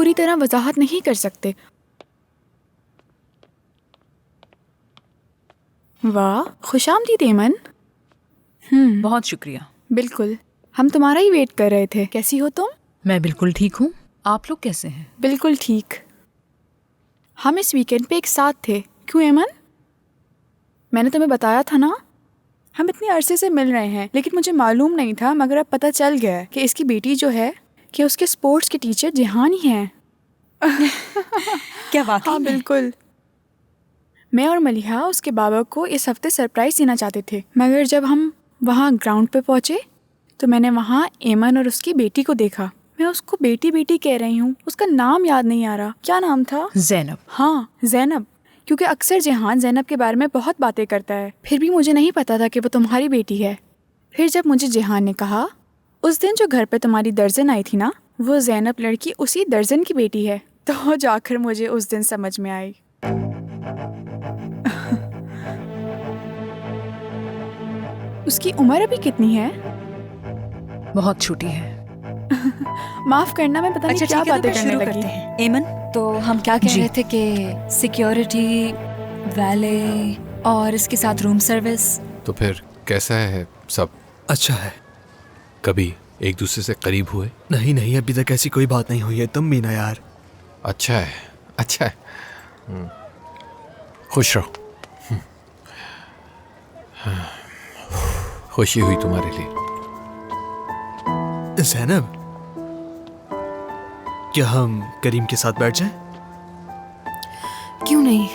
पूरी तरह वजाहत नहीं कर सकते। वाह, खुशामदीद एमन। बहुत शुक्रिया। बिल्कुल, हम तुम्हारा ही वेट कर रहे थे। कैसी हो तुम? मैं बिल्कुल ठीक हूँ। आप लोग कैसे हैं? बिल्कुल ठीक। हम इस वीकेंड पे एक साथ थे। क्यों एमन? मैंने तुम्हें बताया था ना, हम इतने अरसे से मिल रहे हैं, लेकिन मुझे मालूम नहीं था, मगर अब पता चल गया है कि इसकी बेटी जो है कि उसके स्पोर्ट्स के टीचर जिहान ही हैं। क्या वाकई हाँ में? बिल्कुल। मैं और मलिहा उसके बाबा को इस हफ्ते सरप्राइज देना चाहते थे, मगर जब हम वहाँ ग्राउंड पे पहुँचे तो मैंने वहाँ एमन और उसकी बेटी को देखा। मैं उसको बेटी बेटी कह रही हूँ, उसका नाम याद नहीं आ रहा। क्या नाम था? ज़ैनब। हाँ ज़ैनब, क्योंकि अक्सर जिहान ज़ैनब के बारे में बहुत बातें करता है। फिर भी मुझे नहीं पता था कि वो तुम्हारी बेटी है। फिर जब मुझे जिहान ने कहा उस दिन जो घर पे तुम्हारी दर्जन आई थी ना, वो ज़ैनब लड़की उसी दर्जन की बेटी है, तो जाकर मुझे उस दिन समझ में आई। उसकी उम्र अभी कितनी है? बहुत छोटी है। माफ करना, मैं पता नहीं अच्छा क्या ठीक है, तो बातें फिर करने शुरू लगी। करते हैं। एमन, तो हम क्या कह जी। रहे थे कि सिक्योरिटी, वैले और इसके साथ रूम सर्विस। तो फिर कैसा है सब? अच्छा है। कभी एक दूसरे से करीब हुए? नहीं नहीं, अभी तक ऐसी कोई बात नहीं हुई है। तुम भी ना यार। अच्छा है, अच्छा है। खुश रहो। खुशी हुई तुम्हारे लिए। ज़ैनब, क्या हम करीम के साथ बैठ जाएं? क्यों नहीं?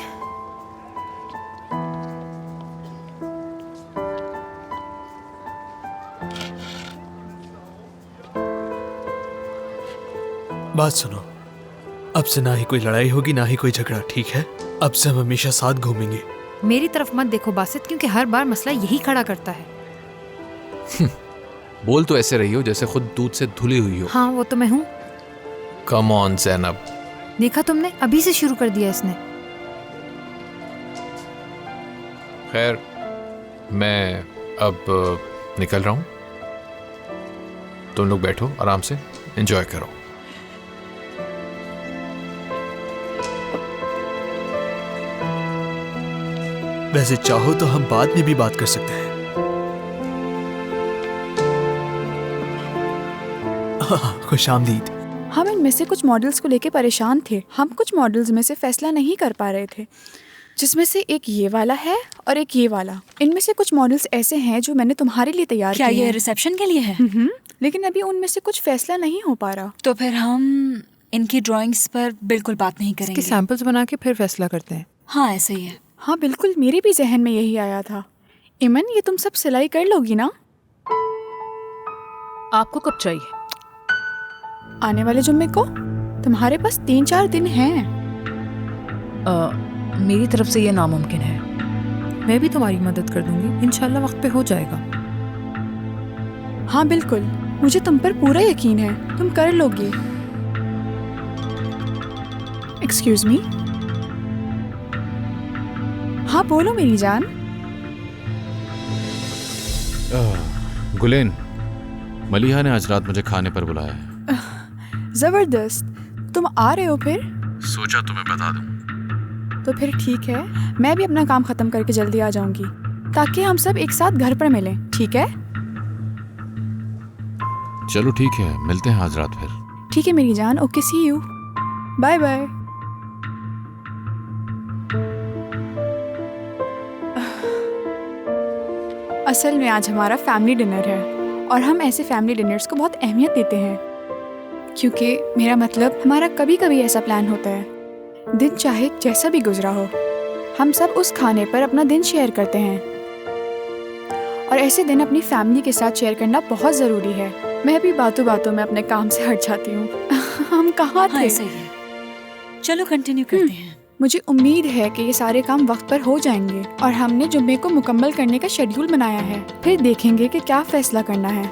बात सुनो, अब से ना ही कोई लड़ाई होगी ना ही कोई झगड़ा, ठीक है? अब से हम हमेशा साथ घूमेंगे। मेरी तरफ मत देखो बासित, क्योंकि हर बार मसला यही खड़ा करता है। बोल तो ऐसे रही हो जैसे खुद दूध से धुली हुई हो। हाँ वो तो मैं हूँ। Come on Zainab. देखा तुमने, अभी से शुरू कर दिया इसने। खैर, मैं अब निकल रहा हूँ। तुम लोग बैठो, आराम से एंजॉय करो। वैसे चाहो तो हम बाद में भी बात कर सकते हैं। खुशामदीद। हम इनमें से कुछ मॉडल्स को लेके परेशान थे। हम कुछ मॉडल्स में से फैसला नहीं कर पा रहे थे, जिसमें से एक ये वाला है और एक ये वाला। इनमें से कुछ मॉडल्स ऐसे हैं जो मैंने तुम्हारे लिए तैयार क्या किए ये हैं। रिसेप्शन के लिए है? लेकिन अभी उनमें से कुछ फैसला नहीं हो पा रहा। तो फिर हम इनकी ड्राइंग्स पर बिल्कुल बात नहीं इसके करेंगे। सैंपल्स बना के फिर फैसला करते हैं। हाँ ऐसे ही है। हाँ बिल्कुल, मेरे भी जहन में यही आया था। इमन, ये तुम सब सिलाई कर लोगी ना? आपको कब चाहिए? आने वाले जुम्मे को। तुम्हारे पास 3-4 दिन हैं। मेरी तरफ से ये नामुमकिन है। मैं भी तुम्हारी मदद कर दूंगी, इंशाल्लाह वक्त पे हो जाएगा। हाँ बिल्कुल, मुझे तुम पर पूरा यकीन है, तुम कर लोगी। Excuse me. हाँ बोलो मेरी जान। गुलेन, मलिहा ने आज रात मुझे खाने पर बुलाया है। जबरदस्त, तुम आ रहे हो फिर? सोचा तुम्हें बता दूं। तो फिर ठीक है, मैं भी अपना काम खत्म करके जल्दी आ जाऊंगी, ताकि हम सब एक साथ घर पर मिलें। ठीक है? चलो ठीक है, मिलते हैं आज रात फिर। ठीक है मेरी जान। Okay, see you. Bye bye. असल में आज हमारा फैमिली डिनर है और हम ऐसे फैमिली डिनर्स को बहुत अहमियत देते हैं, क्योंकि मेरा मतलब हमारा कभी कभी ऐसा प्लान होता है, दिन चाहे जैसा भी गुजरा हो, हम सब उस खाने पर अपना दिन शेयर करते हैं। और ऐसे दिन अपनी फैमिली के साथ शेयर करना बहुत ज़रूरी है। मैं भी बातों बातों में अपने काम से हट जाती हूँ। हम कहाँ हाँ थे? ऐसे ही है। चलो कंटिन्यू करते हैं। मुझे उम्मीद है कि ये सारे काम वक्त पर हो जाएंगे और हमने जुम्मे को मुकम्मल करने का शेड्यूल बनाया है। फिर देखेंगे कि क्या फैसला करना है।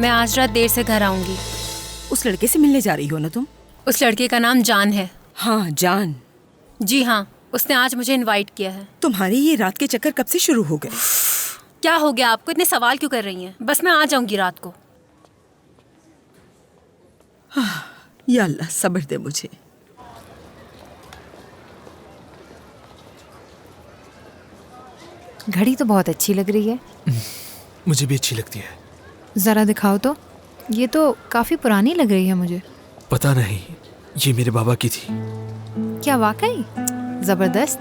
मैं आज रात देर से घर आऊंगी। उस लड़के से मिलने जा रही हो ना तुम? उस लड़के का नाम जान है। हाँ, जान। जी हाँ, उसने आज मुझे इनवाइट किया है। तुम्हारी ये रात के चक्कर कब से शुरू हो गए? क्या हो गया आपको, इतने सवाल क्यों कर रही हैं? बस मैं आ जाऊंगी रात को। या अल्लाह सब्र दे मुझे। घड़ी तो बहुत अच्छी लग रही है। मुझे भी अच्छी लगती है। जरा दिखाओ तो। ये तो काफी पुरानी लग रही है मुझे। पता नहीं, ये मेरे बाबा की थी। क्या वाकई? जबरदस्त।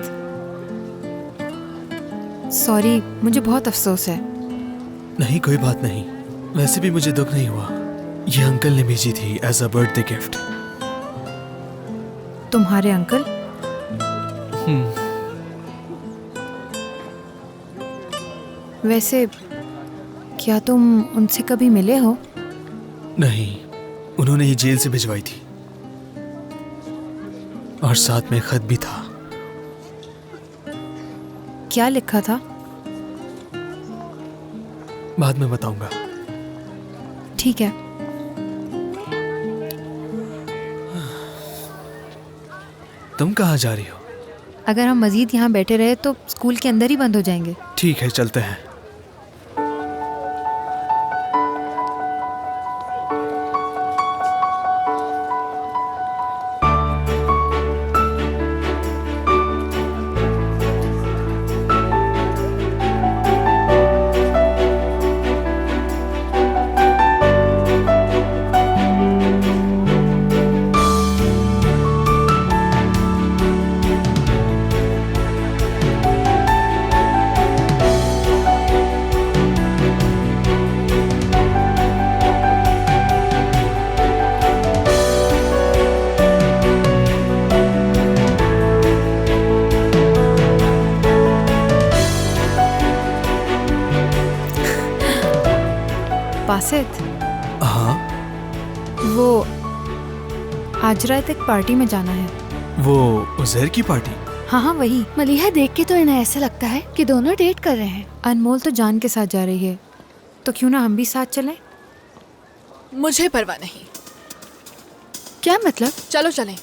सॉरी, मुझे बहुत अफसोस है। नहीं, कोई बात नहीं। वैसे भी मुझे दुख नहीं हुआ। ये अंकल ने भेजी थी एज अ बर्थडे गिफ्ट। तुम्हारे अंकल? वैसे क्या तुम उनसे कभी मिले हो? नहीं, उन्होंने ही जेल से भिजवाई थी और साथ में खत भी था। क्या लिखा था? बाद में बताऊंगा। ठीक है। तुम कहाँ जा रही हो? अगर हम मजीद यहाँ बैठे रहे तो स्कूल के अंदर ही बंद हो जाएंगे। ठीक है, चलते हैं। बासित, हाँ, वो आज रात एक पार्टी में जाना है। वो उज़ैर की पार्टी? हाँ हाँ वही। मलिहा देख के तो इन्हें ऐसा लगता है कि दोनों डेट कर रहे हैं। अनमोल तो जान के साथ जा रही है, तो क्यों ना हम भी साथ चलें? मुझे परवाह नहीं। क्या मतलब? चलो चलें।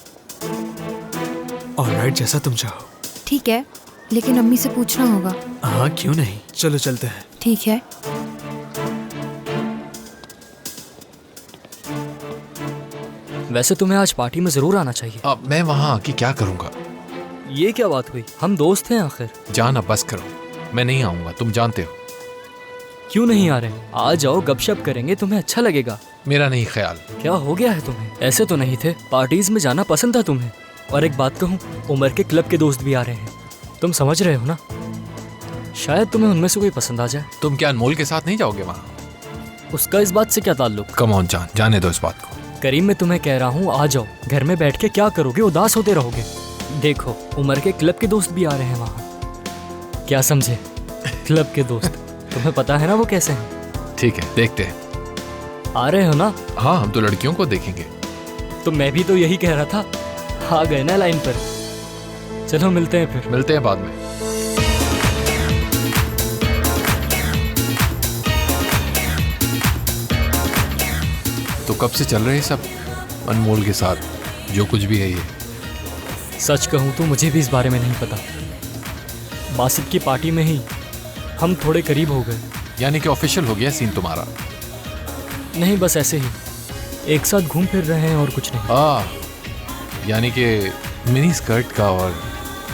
ऑलराइट, जैसा तुम चाहो। ठीक है, लेकिन अम्मी से पूछना होगा। हाँ, क्यों नहीं, चलो चलते हैं। ठीक है। वैसे तुम्हें आज पार्टी में जरूर आना चाहिए। अब मैं वहाँ आके क्या करूँगा? ये क्या बात हुई? हम दोस्त हैं आखिर। जान, अब बस करो, मैं नहीं आऊँगा, तुम जानते हो। क्यों नहीं आ रहे? आ जाओ, गपशप करेंगे, तुम्हें अच्छा लगेगा। मेरा नहीं ख्याल। क्या हो गया है तुम्हें? ऐसे तो नहीं थे, पार्टीज में जाना पसंद था तुम्हें। और एक बात कहूँ, उमर के क्लब के दोस्त भी आ रहे हैं, तुम समझ रहे हो ना? शायद तुम्हें उनमें से कोई पसंद आ जाए। तुम क्या अनमोल के साथ नहीं जाओगे वहाँ? उसका इस बात से क्या ताल्लुक? कम ऑन जान, जाने दो इस बात को। करीम, मैं तुम्हें कह रहा हूँ, आ जाओ। घर में बैठ के क्या करोगे? उदास होते रहोगे। देखो, उमर के क्लब के दोस्त भी आ रहे हैं वहाँ। क्या समझे? क्लब के दोस्त, तुम्हें पता है ना वो कैसे हैं? ठीक है, देखते हैं। आ रहे हो ना? हाँ, हम तो लड़कियों को देखेंगे। तो मैं भी तो यही कह रहा था। आ गए ना लाइन पर। चलो मिलते हैं फिर। मिलते हैं बाद में। तो कब से चल रहे सब अनमोल के साथ, जो कुछ भी है ये? सच कहूँ तो मुझे भी इस बारे में नहीं पता। बासित की पार्टी में ही हम थोड़े करीब हो गए। यानी कि ऑफिशियल हो गया सीन तुम्हारा? नहीं, बस ऐसे ही एक साथ घूम फिर रहे हैं और कुछ नहीं। यानी कि मिनी स्कर्ट का और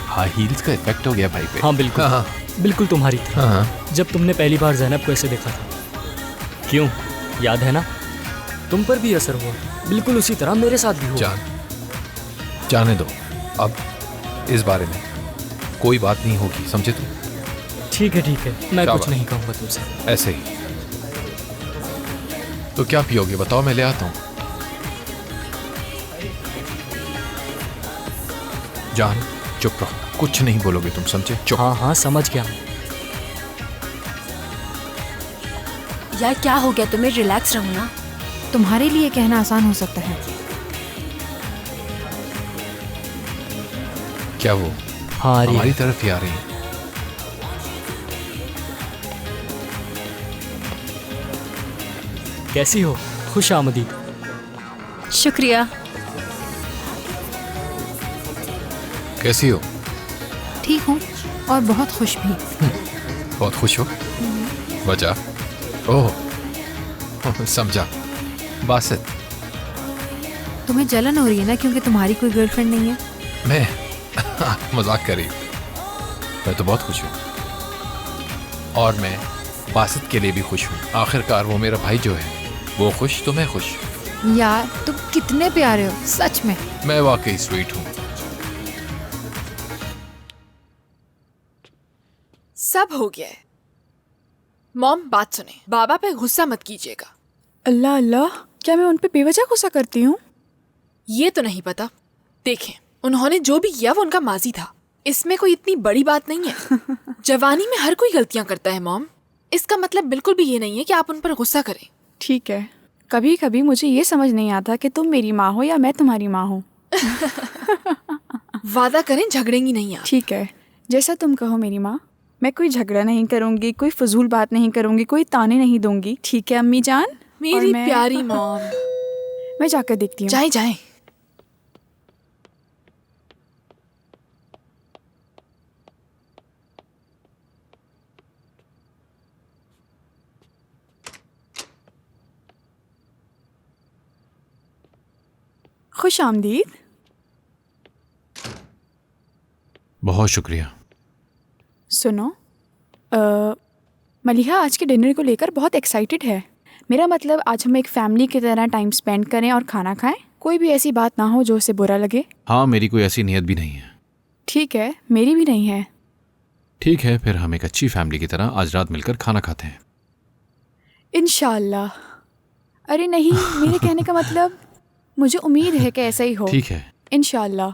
हाई हील्स का इफेक्ट हो गया भाई पे। हाँ बिल्कुल। हाँ। बिल्कुल तुम्हारी थी। हाँ। जब तुमने पहली बार ज़ैनब को ऐसे देखा था। क्यों, याद है ना? तुम पर भी असर हुआ, बिल्कुल उसी तरह मेरे साथ भी हुआ। जाने दो, अब इस बारे में कोई बात नहीं होगी, समझे तुम? ठीक है, मैं कुछ नहीं कहूँगा तुमसे। ऐसे ही। तो क्या पियोगे बताओ, मैं ले आता हूँ। जान, चुप रहो, कुछ नहीं बोलोगे तुम, समझे? चुप। हाँ, समझ गया। यार क्या हो गया तुम्हें? रिलैक्स रहो ना। तुम्हारे लिए कहना आसान हो सकता है। क्या वो हाँ, हमारी तरफ ही आ रही है? कैसी हो? खुश आमदीद। शुक्रिया। कैसी हो? ठीक हूँ और बहुत खुश भी। बहुत खुश हो? वजह? ओह समझा। बासित, तुम्हें जलन हो रही है ना क्योंकि तुम्हारी कोई गर्लफ्रेंड नहीं है? मैं मजाक कर रही हूँ। मैं तो बहुत खुश हूँ और मैं बासित के लिए भी खुश हूँ। आखिरकार वो मेरा भाई जो है वो खुश तो मैं खुश। यार तुम कितने प्यारे हो सच में। मैं वाकई स्वीट हूँ। सब हो गया है। मॉम बात सुने, बाबा पे गुस्सा मत कीजिएगा। अल्लाह अल्लाह, क्या मैं उन पे बेवजह गुस्सा करती हूँ? ये तो नहीं पता। देखें, उन्होंने जो भी किया वो उनका माजी था। इसमें कोई इतनी बड़ी बात नहीं है। जवानी में हर कोई गलतियां करता है मॉम। इसका मतलब बिल्कुल भी ये नहीं है कि आप उन पर गुस्सा करें। ठीक है, कभी कभी मुझे ये समझ नहीं आता कि तुम मेरी माँ हो या मैं तुम्हारी माँ हूँ। वादा करें झगड़ेंगी नहीं आप। ठीक है, जैसा तुम कहो मेरी माँ। मैं कोई झगड़ा नहीं करूंगी, कोई फजूल बात नहीं करूंगी, कोई ताने नहीं दूंगी। ठीक है अम्मी जान? मेरी प्यारी मॉम। मैं जाकर देखती हूँ। जाएं जाएं। खुश आमदीद। बहुत शुक्रिया। सुनो, मलिहा आज के डिनर को लेकर बहुत एक्साइटेड है। मेरा मतलब आज हम एक फैमिली की तरह टाइम स्पेंड करें और खाना खाएं। कोई भी ऐसी बात ना हो जो उसे बुरा लगे। हाँ, मेरी कोई ऐसी नियत भी नहीं है। ठीक है, मेरी भी नहीं है। ठीक है, फिर हम एक अच्छी फैमिली की तरह आज रात मिलकर खाना खाते हैं। इंशाल्लाह। अरे नहीं, मेरे कहने का मतलब मुझे उम्मीद है कि ऐसा ही हो। ठीक है, इंशाल्लाह।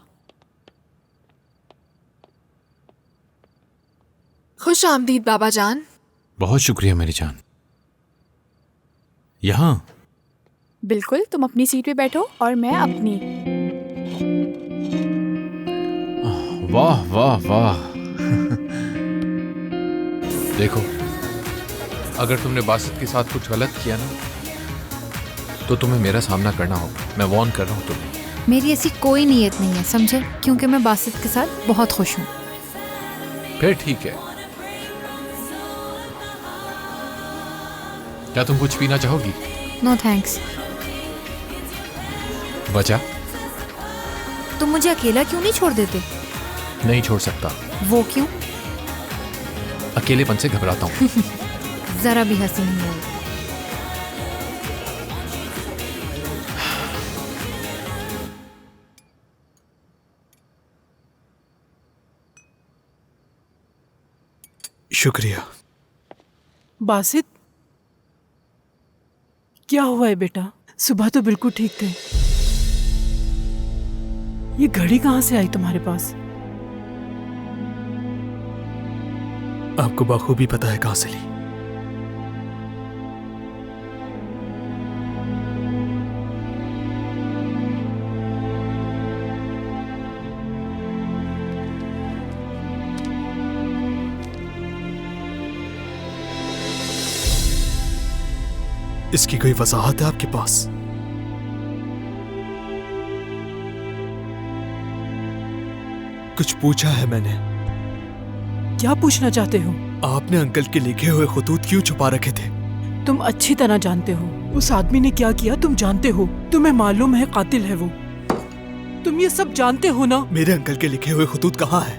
खुश आमदीद बाबा जान। बहुत शुक्रिया मेरी जान। यहाँ? बिल्कुल, तुम अपनी सीट पे बैठो और मैं अपनी। वाह वाह वाह। देखो, अगर तुमने बासित के साथ कुछ गलत किया ना तो तुम्हें मेरा सामना करना होगा। मैं वार्न कर रहा हूँ तुम्हें। मेरी ऐसी कोई नीयत नहीं है समझे, क्योंकि मैं बासित के साथ बहुत खुश हूँ। फिर ठीक है। क्या तुम कुछ पीना चाहोगी? No thanks. वजह? तुम मुझे अकेला क्यों नहीं छोड़ देते? नहीं छोड़ सकता। वो क्यों? अकेलेपन से घबराता हूँ। जरा भी हंसी नहीं आई। शुक्रिया। बासित, क्या हुआ है बेटा? सुबह तो बिल्कुल ठीक थे। ये घड़ी कहाँ से आई तुम्हारे पास? आपको बखूबी पता है कहाँ से ली। इसकी कोई वजाहत है आपके पास? कुछ पूछा है मैंने। क्या पूछना चाहते हो? आपने अंकल के लिखे हुए खतूत क्यों छुपा रखे थे? तुम अच्छी तरह जानते हो उस आदमी ने क्या किया। तुम जानते हो, तुम्हें मालूम है कातिल है वो। तुम ये सब जानते हो ना? मेरे अंकल के लिखे हुए खतूत कहाँ है?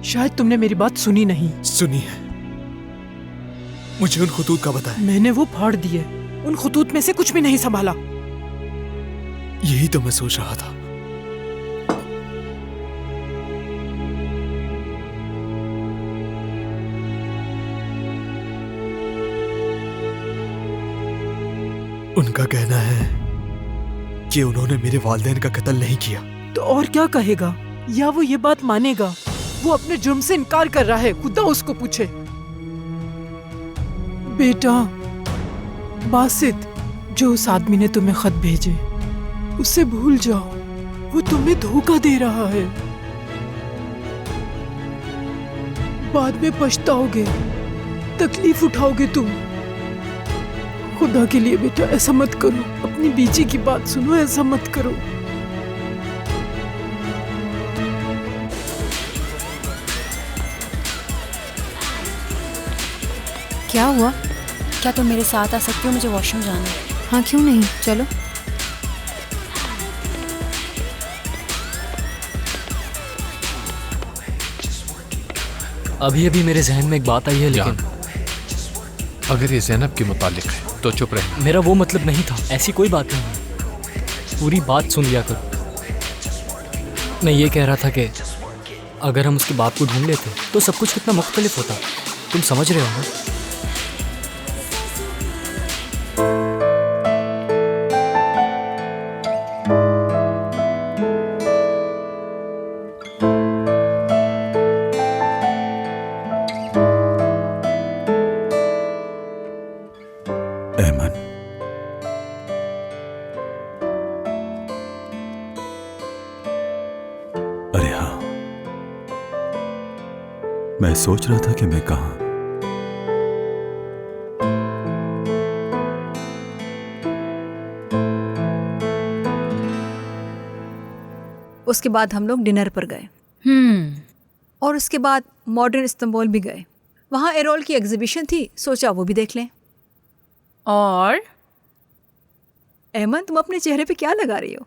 शायद तुमने मेरी बात सुनी नहीं। सुनी है। मुझे उन खतूत का बताएं। मैंने वो फाड़ दिए। उन खतूत में से कुछ भी नहीं संभाला। यही तो मैं सोच रहा था। उनका कहना है कि उन्होंने मेरे वालिदैन का कत्ल नहीं किया। तो और क्या कहेगा? या वो ये बात मानेगा? वो अपने जुर्म से इनकार कर रहा है, खुदा उसको पूछे। बेटा बासित, जो उस आदमी ने तुम्हें खत भेजे उसे भूल जाओ। वो तुम्हें धोखा दे रहा है। बाद में पछताओगे, तकलीफ उठाओगे तुम। खुदा के लिए बेटा ऐसा मत करो, अपनी बीजी की बात सुनो, ऐसा मत करो। क्या हुआ? क्या तुम मेरे साथ आ सकती हो? मुझे वॉशरूम जाना है। हाँ क्यों नहीं, चलो। अभी अभी मेरे जहन में एक बात आई है, लेकिन अगर ये जैनब के मुतालिक है तो चुप रहे। मेरा वो मतलब नहीं था, ऐसी कोई बात नहीं है। पूरी बात सुन लिया करो। मैं ये कह रहा था कि अगर हम उसके बाप को ढूंढ लेते तो सब कुछ कितना मुख्तलिफ होता। तुम समझ रहे हो ना? एमन, अरे हाँ, मैं सोच रहा था कि मैं कहाँ। उसके बाद हम लोग डिनर पर गए और उसके बाद मॉडर्न इस्तांबुल भी गए। वहाँ एरोल की एग्जीबिशन थी, सोचा वो भी देख लें। और अहमद, तुम अपने चेहरे पे क्या लगा रही हो?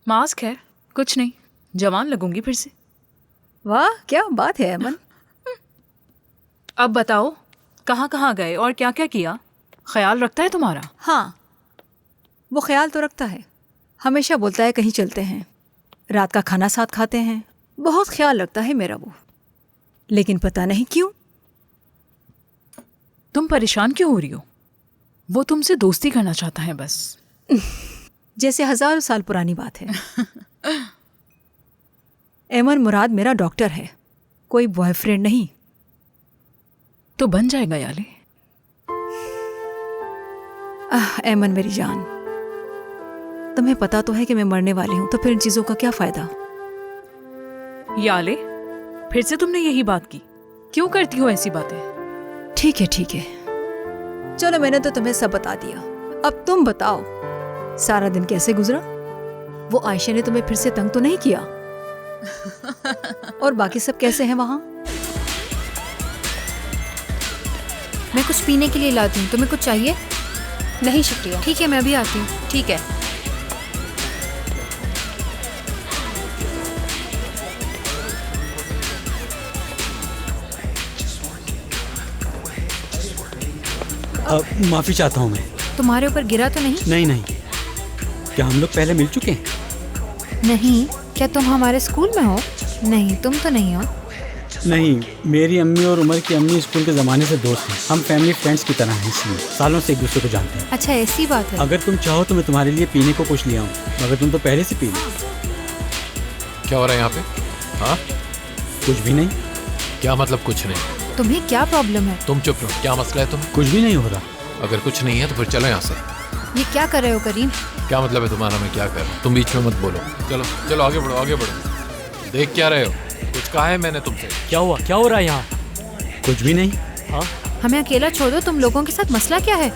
मास्क है, कुछ नहीं, जवान लगूंगी फिर से। वाह, क्या बात है अहमद। अब बताओ, कहाँ कहाँ गए और क्या क्या किया? ख्याल रखता है तुम्हारा? हाँ, वो ख्याल तो रखता है, हमेशा बोलता है कहीं चलते हैं, रात का खाना साथ खाते हैं, बहुत ख्याल रखता है मेरा वो। लेकिन पता नहीं क्यों। तुम परेशान क्यों हो रही हो? वो तुमसे दोस्ती करना चाहता है बस। जैसे हजारों साल पुरानी बात है। एमन मुराद मेरा डॉक्टर है, कोई बॉयफ्रेंड नहीं। तो बन जाएगा याले। एमन मेरी जान, तुम्हें पता तो है कि मैं मरने वाली हूं, तो फिर इन चीजों का क्या फायदा? याले, फिर से तुमने यही बात की? क्यों करती हो ऐसी बातें? ठीक है ठीक है, चलो मैंने तो तुम्हें सब बता दिया। अब तुम बताओ, सारा दिन कैसे गुजरा? वो आयशा ने तुम्हें फिर से तंग तो नहीं किया? और बाकी सब कैसे हैं वहां? मैं कुछ पीने के लिए लाती हूँ, तुम्हें कुछ चाहिए? नहीं शुक्रिया। ठीक है, मैं अभी आती हूँ। ठीक है। माफी चाहता हूँ मैं। तुम्हारे ऊपर गिरा तो नहीं? नहीं नहीं, क्या हम लोग पहले मिल चुके हैं? नहीं। क्या तुम हमारे स्कूल में हो? नहीं, तुम तो नहीं हो। नहीं, मेरी अम्मी और उमर की अम्मी स्कूल के ज़माने से दोस्त हैं। हम फैमिली फ्रेंड्स की तरह हैं, इसलिए सालों से एक दूसरे को जानते हैं। अच्छा, ऐसी बात है। अगर तुम चाहो तो मैं तुम्हारे लिए पीने को कुछ ले आऊँ, मगर तुम तो पहले से पी लो। क्या हो रहा है यहाँ पे? हाँ, कुछ भी नहीं। क्या मतलब कुछ नहीं? तुम्हें क्या प्रॉब्लम है? तुम चुप रहो, क्या मसला है तुम्हें? कुछ भी नहीं हो रहा। अगर कुछ नहीं है तो फिर चलो यहाँ से। ये क्या कर रहे हो करीम? क्या मतलब है तुम्हारा? मैं क्या कर रहा हूँ? तुम बीच में मत बोलो। चलो चलो आगे बढ़ो, आगे बढ़ो। देख क्या रहे हो? कुछ कहा है मैंने तुमसे? क्या हुआ? क्या हो रहा है यहाँ? कुछ भी नहीं। हाँ, हमें अकेला छोड़ दो, तुम लोगों के साथ मसला क्या है?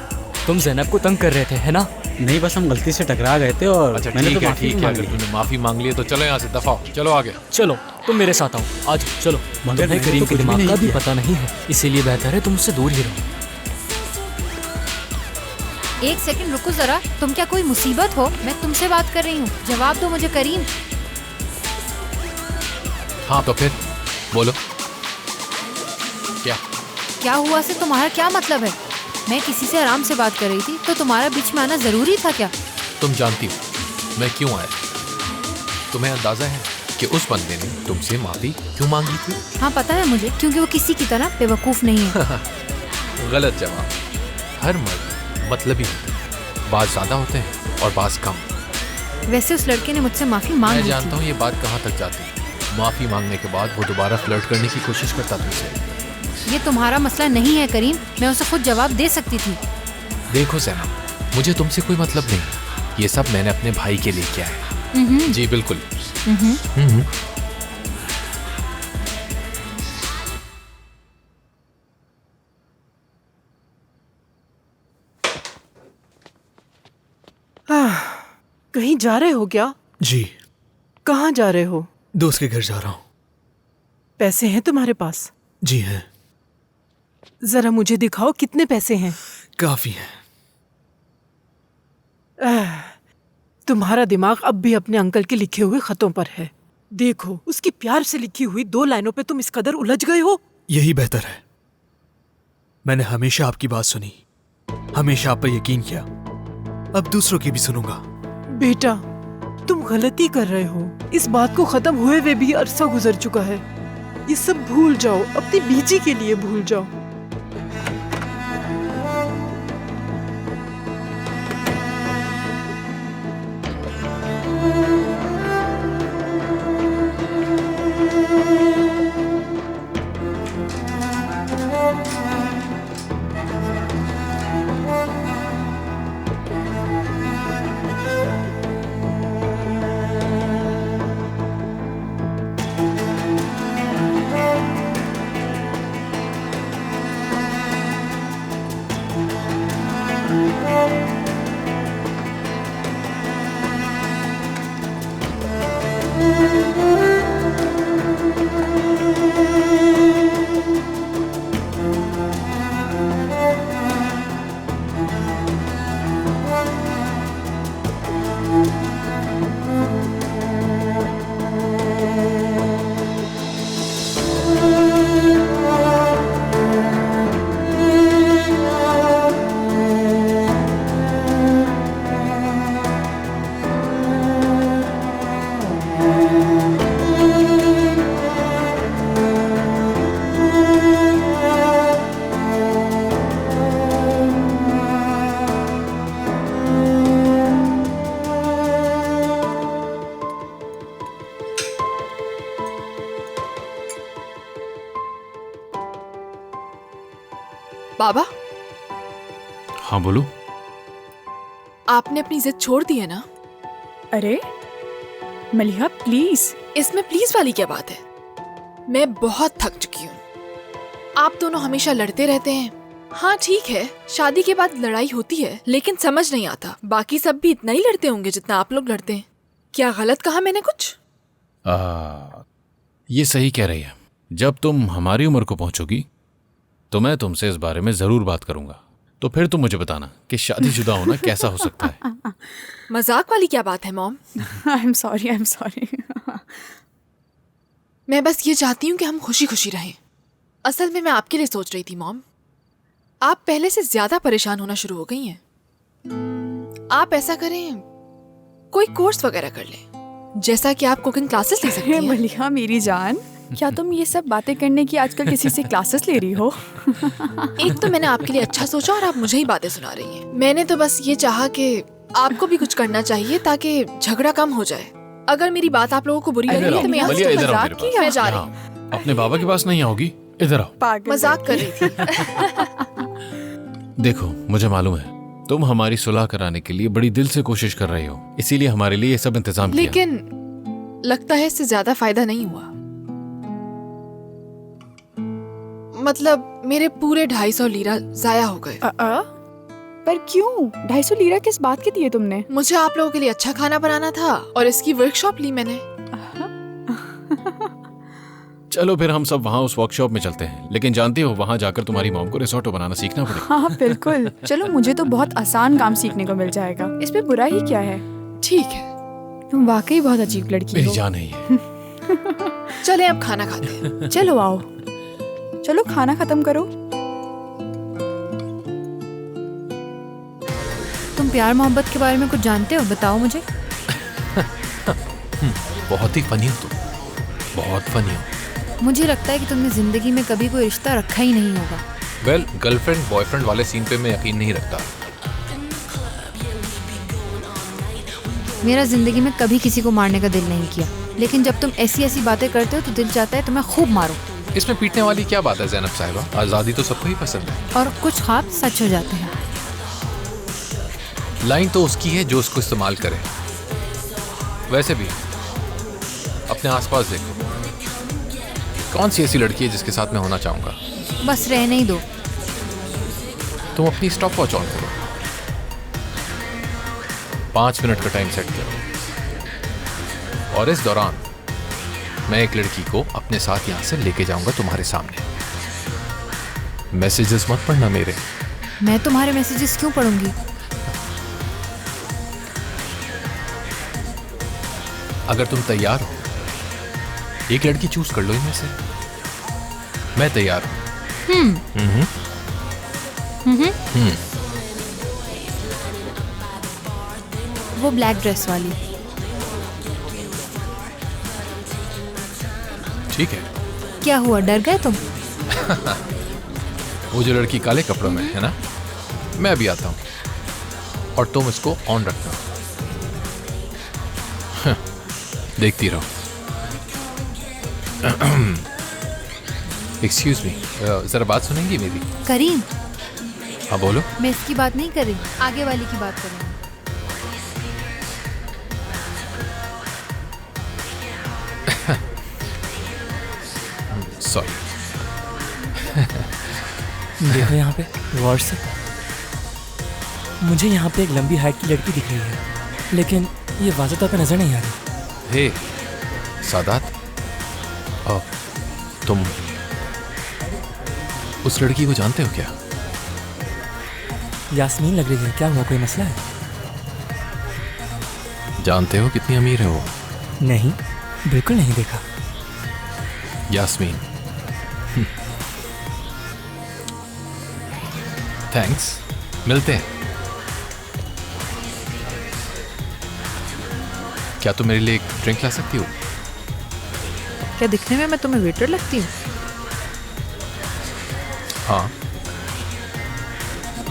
तुम ज़ैनब को तंग कर रहे थे, है ना? नहीं, बस हम गलती से टकरा गए थे और अच्छा मैंने ठीक तो है, माफी ठीक है। मांग अगर ली। तुमने माफी मांग ली है तो चलो यहाँ से, दफा हो, चलो आगे। चलो तुम मेरे साथ आओ, आज चलो। मगर तुम्हें मैंने करीम तो के कुछ भी दिमाग नहीं का भी किया। पता नहीं है, इसीलिए बेहतर है तुम उससे दूर ही रहो। एक सेकंड रुको जरा, तुम क्या कोई मुसीबत हो? मैं तुमसे बात कर रही हूँ, जवाब दो मुझे करीम। हाँ तो फिर बोलो, क्या क्या हुआ से तुम्हारा क्या मतलब है? मैं किसी से आराम से बात कर रही थी, तो तुम्हारा बीच में आना जरूरी था क्या? तुम जानती हो मैं क्यों आया? तुम्हें अंदाजा है कि उस बंदे ने तुमसे माफी क्यों मांगी थी? हाँ पता है मुझे, क्योंकि वो किसी की तरह बेवकूफ नहीं है। गलत जवाब। हर मर्द मतलबी होते हैं, बात ज्यादा होते हैं और बात कम। वैसे उस लड़के ने मुझसे माफी मांग मैं ली जानता थी। हूँ ये बात कहाँ तक जाती है। माफी मांगने के बाद वो दोबारा फ्लर्ट करने की कोशिश करता तुमसे। ये तुम्हारा मसला नहीं है करीम, मैं उसे खुद जवाब दे सकती थी। देखो ज़ैनब, मुझे तुमसे कोई मतलब नहीं, ये सब मैंने अपने भाई के लिए किया है। जी बिल्कुल। कहीं जा रहे हो क्या? जी, कहाँ जा रहे हो? दोस्त के घर जा रहा हूँ। पैसे हैं तुम्हारे पास? जी हैं। जरा मुझे दिखाओ कितने पैसे हैं। काफी है। तुम्हारा दिमाग अब भी अपने अंकल के लिखे हुए खतों पर है। देखो, उसकी प्यार से लिखी हुई 2 लाइनों पे तुम इस कदर उलझ गए हो। यही बेहतर है। मैंने हमेशा आपकी बात सुनी, हमेशा आप पर यकीन किया, अब दूसरों की भी सुनूंगा। बेटा, तुम गलती कर रहे हो। इस बात को खत्म हुए हुए भी अरसा गुजर चुका है। ये सब भूल जाओ, अपनी बीजी के लिए भूल जाओ। बाबा, हाँ बोलो। आपने अपनी जिद छोड़ दी है ना? अरे मलिहा प्लीज, इसमें प्लीज वाली क्या बात है? मैं बहुत थक चुकी हूँ। आप दोनों हमेशा लड़ते रहते हैं। हाँ ठीक है, शादी के बाद लड़ाई होती है, लेकिन समझ नहीं आता बाकी सब भी इतना ही लड़ते होंगे जितना आप लोग लड़ते हैं। क्या गलत कहा मैंने कुछ? ये सही कह रही है। जब तुम हमारी उम्र को पहुंचोगी तो मैं तुमसे इस बारे में जरूर बात करूंगा। तो फिर तुम मुझे बताना कि शादीशुदा होना कैसा हो सकता है। मजाक वाली क्या बात है मॉम? I am sorry. मैं बस ये चाहती हूँ कि हम खुशी खुशी रहें। असल में मैं आपके लिए सोच रही थी मॉम। आप पहले से ज्यादा परेशान होना शुरू हो गई हैं। आप ऐसा करें, कोई कोर्स वगैरह कर लें, जैसा कि आप कुकिंग क्लासेस ले सकती हैं। मलिहा मेरी जान, क्या तुम ये सब बातें करने की आजकल किसी से क्लासेस ले रही हो? एक तो मैंने आपके लिए अच्छा सोचा और आप मुझे ही बातें सुना रही हैं। मैंने तो बस ये चाहा कि आपको भी कुछ करना चाहिए ताकि झगड़ा कम हो जाए। अगर मेरी बात आप लोगों को बुरी लगी तो मैं मैं जा रही हूँ। अपने बाबा के पास नहीं आओगी? इधर आओ। मजाक कर रही थी। देखो, मुझे मालूम है तुम हमारी सुलह कराने के लिए बड़ी दिल से कोशिश कर रही हो, इसीलिए हमारे लिए ये सब इंतजाम किया। लेकिन लगता है इससे ज्यादा फायदा नहीं हुआ। मतलब मेरे पूरे 250 लीरा जाया हो गए। पर क्यों? 250 लीरा किस बात के दिए तुमने? मुझे आप लोगों के लिए अच्छा खाना बनाना था और इसकी वर्कशॉप ली मैंने। चलो फिर हम सब वहाँ उस वर्कशॉप में चलते हैं, लेकिन जानती हो वहाँ जाकर तुम्हारी मॉम को रिसोर्टो बनाना सीखना पड़ेगा। हाँ बिल्कुल। चलो, मुझे तो बहुत आसान काम सीखने को मिल जाएगा, इसमें बुरा ही क्या है। ठीक है, तुम वाकई बहुत अजीब लड़की हो। मेरी जान है ये। चले अब खाना खाते हैं। चलो आओ, चलो खाना खत्म करो। तुम प्यार मोहब्बत के बारे में कुछ जानते हो? बताओ मुझे। बहुत ही फनी हो तुम, बहुत फनी हो। मुझे लगता है कि तुमने जिंदगी में कभी कोई रिश्ता रखा ही नहीं होगा। वेल, गर्लफ्रेंड बॉयफ्रेंड वाले सीन पे मैं यकीन नहीं रखता। मेरा जिंदगी में कभी किसी को मारने का दिल नहीं किया, लेकिन जब तुम ऐसी ऐसी बातें करते हो तो दिल चाहता है तुम्हें खूब मारो। इसमें पीटने वाली क्या बात है ज़ैनब साहिबा? आज़ादी तो सबको ही पसंद है। और कुछ ख्वाब सच हो जाते हैं। लाइन तो उसकी है जो उसको इस्तेमाल करे। वैसे भी अपने आसपास देखो, कौन सी ऐसी लड़की है जिसके साथ मैं होना चाहूँगा? बस रहने ही दो। तुम अपनी स्टॉप वॉच ऑन करो। 5 मिनट का टाइम सेट करो, और इस दौरान मैं एक लड़की को अपने साथ यहां से लेके जाऊंगा तुम्हारे सामने। मैसेजेस मत पढ़ना मेरे। मैं तुम्हारे मैसेजेस क्यों पढ़ूंगी? अगर तुम तैयार हो, एक लड़की चूज कर लो इनमें से। मैं तैयार हूं। वो ब्लैक ड्रेस वाली। ठीक है। क्या हुआ, डर गए तुम? वो जो लड़की काले कपड़ों में है ना, मैं अभी आता हूं, और तुम इसको ऑन रखना। देखती रहो। एक्सक्यूज मी, जरा बात सुनेंगी मेरी? करीम, हाँ बोलो। मैं इसकी बात नहीं कर रही, आगे वाली की बात कर रही हूँ। सॉरी। देखो यहाँ पे गौर से, मुझे यहाँ पे एक लंबी हाइट की लड़की दिख रही है, लेकिन ये वाज़ह तौर पे नजर नहीं आ रही। हे सादात, तुम उस लड़की को जानते हो क्या? यास्मीन लग रही है, क्या हुआ, कोई मसला है? जानते हो कितनी अमीर है वो? नहीं, बिल्कुल नहीं देखा। यास्मीन। थैंक्स, मिलते हैं। क्या तुम मेरे लिए एक ड्रिंक ला सकती हो? क्या दिखने में मैं तुम्हें वेटर लगती हूँ? हाँ।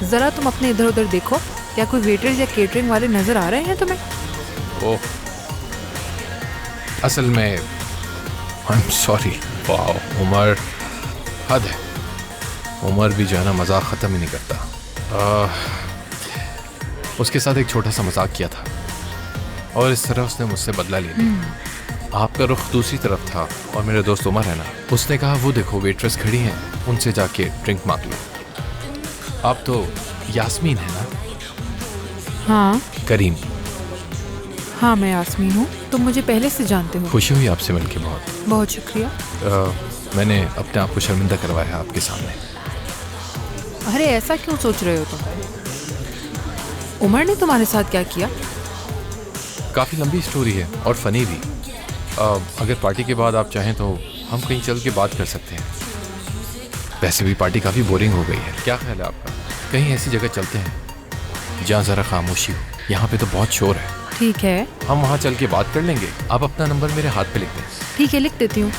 जरा तुम अपने इधर उधर देखो, क्या कोई वेटर्स या केटरिंग वाले नजर आ रहे हैं तुम्हें? ओह, असल में आई एम सॉरी। वाह उमर, हद है। उमर भी जो है ना, मजाक ख़त्म ही नहीं करता। उसके साथ एक छोटा सा मजाक किया था, और इस तरह उसने मुझसे बदला ले लिया। आपका रुख दूसरी तरफ था, और मेरे दोस्त उमर है ना, उसने कहा वो देखो वेट्रेस खड़ी हैं, उनसे जाके ड्रिंक मांग लो। आप तो यास्मीन है ना? हाँ। करीम। हाँ, मैं यास्मीन हूँ। तुम मुझे पहले से जानते हो। खुशी हुई आपसे मिलके बहुत। बहुत शुक्रिया। मैंने अपने आप को शर्मिंदा करवाया आपके सामने। अरे ऐसा क्यों सोच रहे हो तुम? उमर ने तुम्हारे साथ क्या किया? काफ़ी लंबी स्टोरी है और फनी भी। अगर पार्टी के बाद आप चाहें तो हम कहीं चल के बात कर सकते हैं। वैसे भी पार्टी काफ़ी बोरिंग हो गई है। क्या ख्याल है आपका? कहीं ऐसी जगह चलते हैं जहाँ ज़रा खामोशी हो। यहाँ पे तो बहुत शोर है। ठीक है, हम वहाँ चल के बात कर लेंगे। आप अपना नंबर मेरे हाथ पे लिख दें। ठीक है, लिख देती हूँ।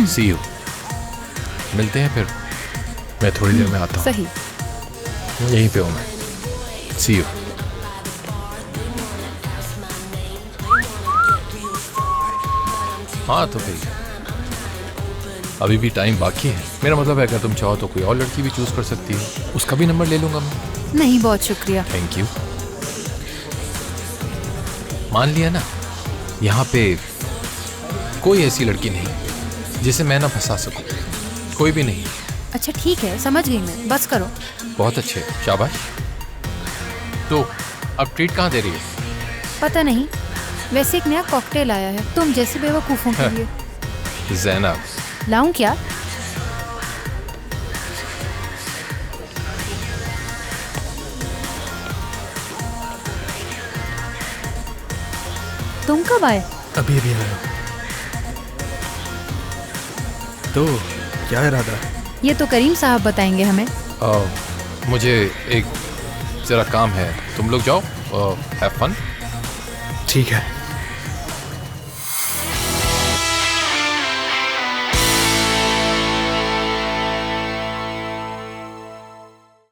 सी यू। मिलते हैं फिर। मैं थोड़ी देर में आता हूँ। सही। यहीं पे हूँ मैं। सी यू। हाँ तो फिर अभी भी टाइम बाकी है। मेरा मतलब है अगर तुम चाहो तो कोई और लड़की भी चूज कर सकती हो। उसका भी नंबर ले लूंगा मैं। नहीं, बहुत शुक्रिया। Thank you. मान लिया ना, यहाँ पे कोई ऐसी लड़की नहीं जिसे मैं ना फंसा सकूं। कोई भी नहीं। अच्छा ठीक है, समझ गई मैं, बस करो। बहुत अच्छे, शाबाश। तो अब ट्रीट कहाँ दे रही है? पता नहीं, वैसे एक नया कॉकटेल आया है तुम जैसे बेवकूफ़ों के लिए। ज़ैनब। लाऊं क्या? तुम कब आए? अभी अभी आया। तो क्या इरादा? ये तो करीम साहब बताएंगे हमें। मुझे एक ज़रा काम है, तुम लोग जाओ। Have fun. ठीक है।